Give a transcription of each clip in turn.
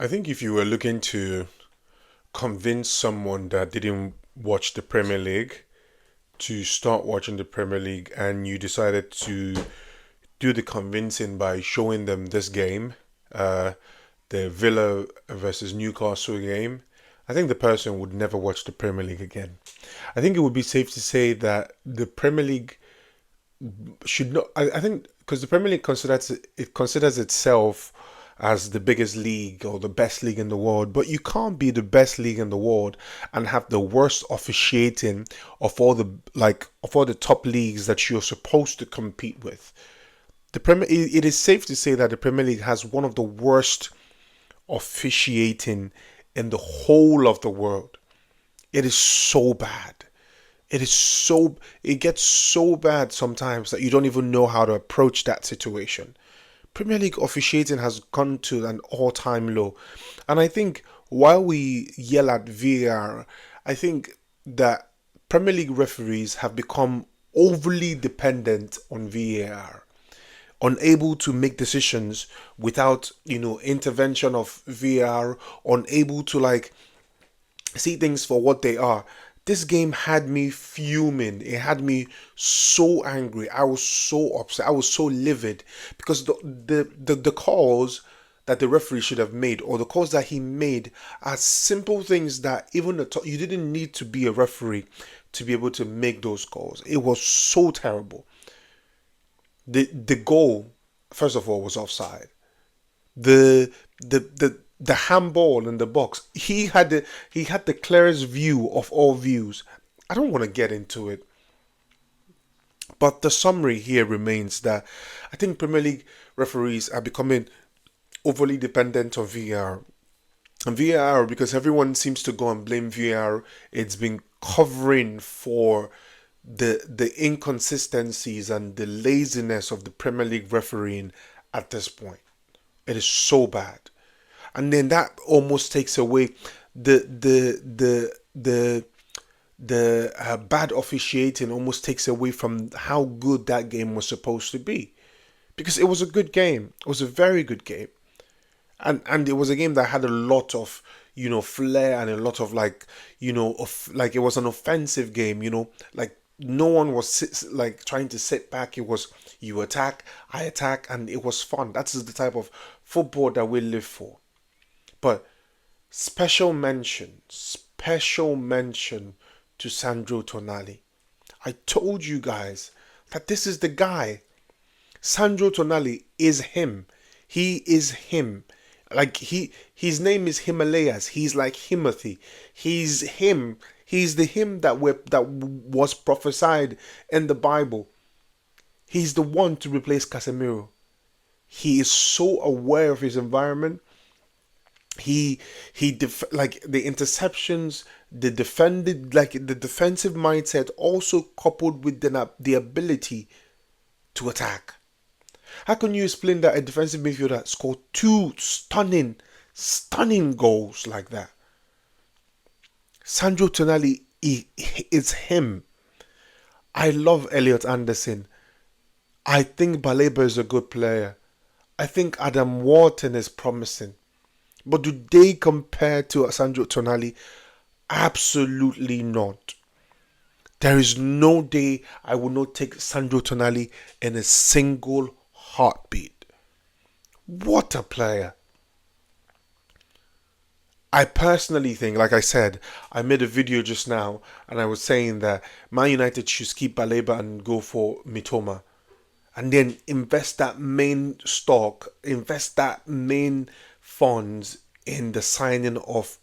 I think if you were looking to convince someone that didn't watch the Premier League to start watching the Premier League and you decided to do the convincing by showing them this game, uh, the Villa versus Newcastle game, I think the person would never watch the Premier League again. I think it would be safe to say that the Premier League should not. I think because the Premier League considers itself as the biggest league or the best league in the world, but you can't be the best league in the world and have the worst officiating of all the top leagues that you're supposed to compete with. It is safe to say that the Premier League has one of the worst officiating in the whole of the world. It is so bad. It gets so bad sometimes that you don't even know how to approach that situation. Premier League officiating has gone to an all-time low. And I think while we yell at VAR, I think that Premier League referees have become overly dependent on VAR, unable to make decisions without, intervention of VAR, unable to see things for what they are. This game had me fuming. It had me so angry. I was so upset. I was so livid because the calls that the referee should have made, or the calls that he made, are simple things that you didn't need to be a referee to be able to make those calls. It was so terrible. The goal, first of all, was offside. The handball in the box. He had the clearest view of all views. I don't want to get into it, but the summary here remains that I think Premier League referees are becoming overly dependent on VAR. And VAR, because everyone seems to go and blame VAR, it's been covering for the inconsistencies and the laziness of the Premier League refereeing at this point. It is so bad. And then that almost takes away the the the the the bad officiating, almost takes away from how good that game was supposed to be, because it was a good game. It was a very good game, and it was a game that had a lot of flair, and a lot of it was an offensive game. No one was trying to sit back. It was you attack, I attack, and it was fun. That's the type of football that we live for. But special mention to Sandro Tonali. I told you guys that this is the guy. Sandro Tonali is him. He is him. His name is Himalayas. He's like Himothy. He's him. He's the him that was prophesied in the Bible. He's the one to replace Casemiro. He is so aware of his environment. The interceptions, the defensive mindset, also coupled with the ability to attack. How can you explain that a defensive midfielder scored two stunning goals like that? Sandro Tonali is him. I love Elliot Anderson. I think Baleba is a good player. I think Adam Wharton is promising. But do they compare to Sandro Tonali? Absolutely not. There is no day I will not take Sandro Tonali in a single heartbeat. What a player. I personally think, like I said, I made a video just now and I was saying that Man United should keep Baleba and go for Mitoma. And then invest that main funds in the signing of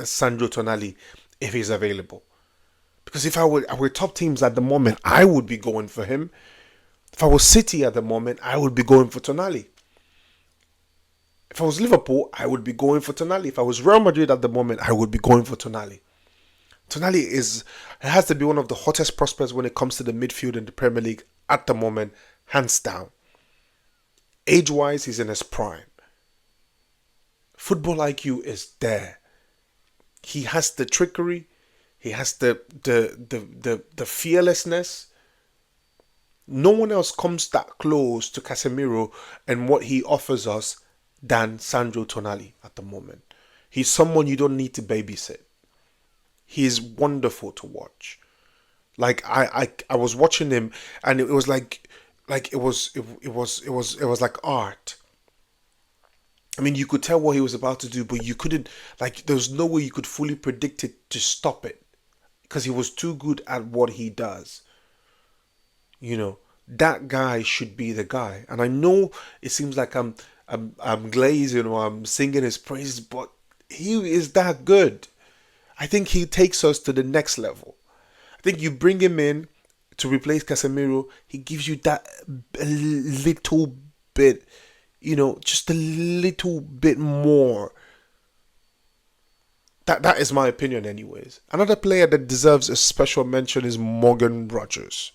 Sandro Tonali if he's available. Because if I were top teams at the moment, I would be going for him. If I was City at the moment, I would be going for Tonali. If I was Liverpool, I would be going for Tonali. If I was Real Madrid at the moment, I would be going for Tonali. Tonali has to be one of the hottest prospects when it comes to the midfield in the Premier League at the moment, hands down. Age-wise, he's in his prime. Football IQ is there. He has the trickery. He has the fearlessness. No one else comes that close to Casemiro and what he offers us than Sandro Tonali at the moment. He's someone you don't need to babysit. He is wonderful to watch. Like I was watching him, and it was like it was like art. I mean, you could tell what he was about to do, but you couldn't, like, there was no way you could fully predict it to stop it because he was too good at what he does. You know, that guy should be the guy. And I know it seems like I'm glazing or I'm singing his praises, but he is that good. I think he takes us to the next level. I think you bring him in to replace Casemiro, he gives you that little bit, just a little bit more. That is my opinion, anyways. Another player that deserves a special mention is Morgan Rodgers.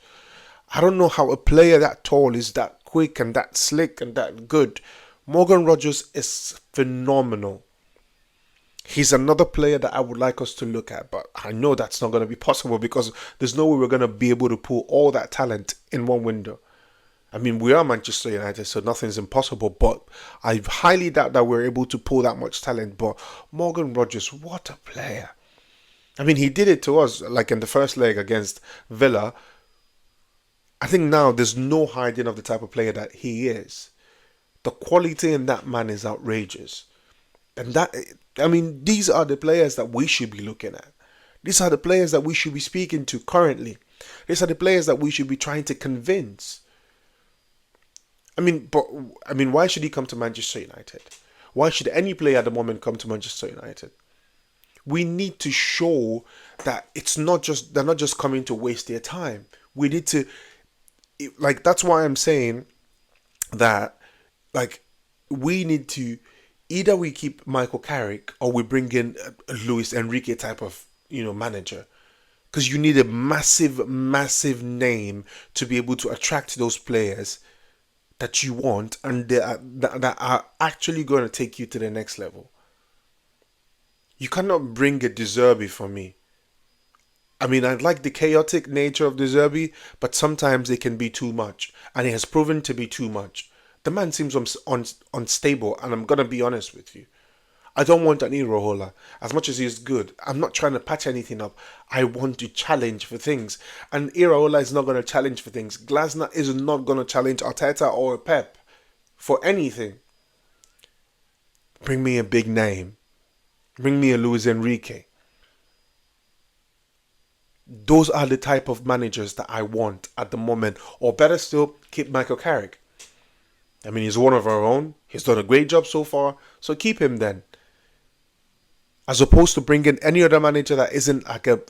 I don't know how a player that tall is that quick and that slick and that good. Morgan Rodgers is phenomenal. He's another player that I would like us to look at, but I know that's not going to be possible because there's no way we're going to be able to pull all that talent in one window. I mean, we are Manchester United, so nothing's impossible, but I highly doubt that we're able to pull that much talent. But Morgan Rodgers, what a player. I mean, he did it to us, like in the first leg against Villa. I think now there's no hiding of the type of player that he is. The quality in that man is outrageous. And I mean, these are the players that we should be looking at. These are the players that we should be speaking to currently. These are the players that we should be trying to convince. Why should he come to Manchester United? Why should any player at the moment come to Manchester United? We need to show that they're not just coming to waste their time. We need to, that's why I'm saying that, we need to, either we keep Michael Carrick or we bring in a Luis Enrique type of, manager. Because you need a massive, massive name to be able to attract those players that you want and that are actually going to take you to the next level. You cannot bring a De Zerbi for me. I mean, I like the chaotic nature of De Zerbi, but sometimes it can be too much. And it has proven to be too much. The man seems unstable, and I'm going to be honest with you. I don't want an Irohola. As much as he's good, I'm not trying to patch anything up. I want to challenge for things. And Irohola is not going to challenge for things. Glasner is not going to challenge Arteta or Pep for anything. Bring me a big name. Bring me a Luis Enrique. Those are the type of managers that I want at the moment. Or better still, keep Michael Carrick. I mean, he's one of our own. He's done a great job so far. So keep him then. As opposed to bringing any other manager that isn't like a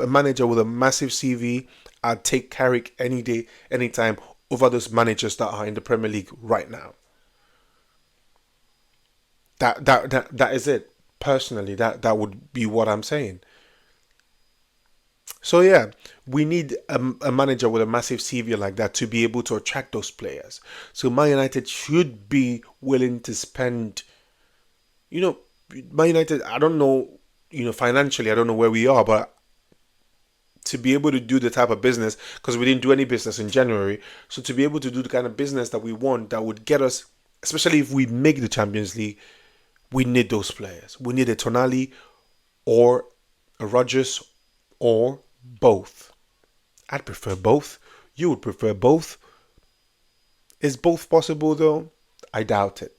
manager with a massive CV, I'd take Carrick any day, anytime over those managers that are in the Premier League right now. That is it. Personally, that would be what I'm saying. So yeah, we need a manager with a massive CV like that to be able to attract those players. So Man United should be willing to spend, Man United, I don't know, financially, I don't know where we are, but to be able to do the type of business, because we didn't do any business in January, so to be able to do the kind of business that we want, that would get us, especially if we make the Champions League, we need those players. We need a Tonali or a Rodgers or both. I'd prefer both. You would prefer both. Is both possible though? I doubt it.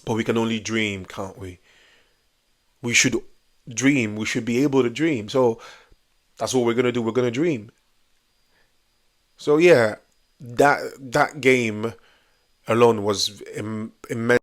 But we can only dream, can't we? We should dream. We should be able to dream. So that's what we're going to do. We're going to dream. So yeah, that game alone was immense.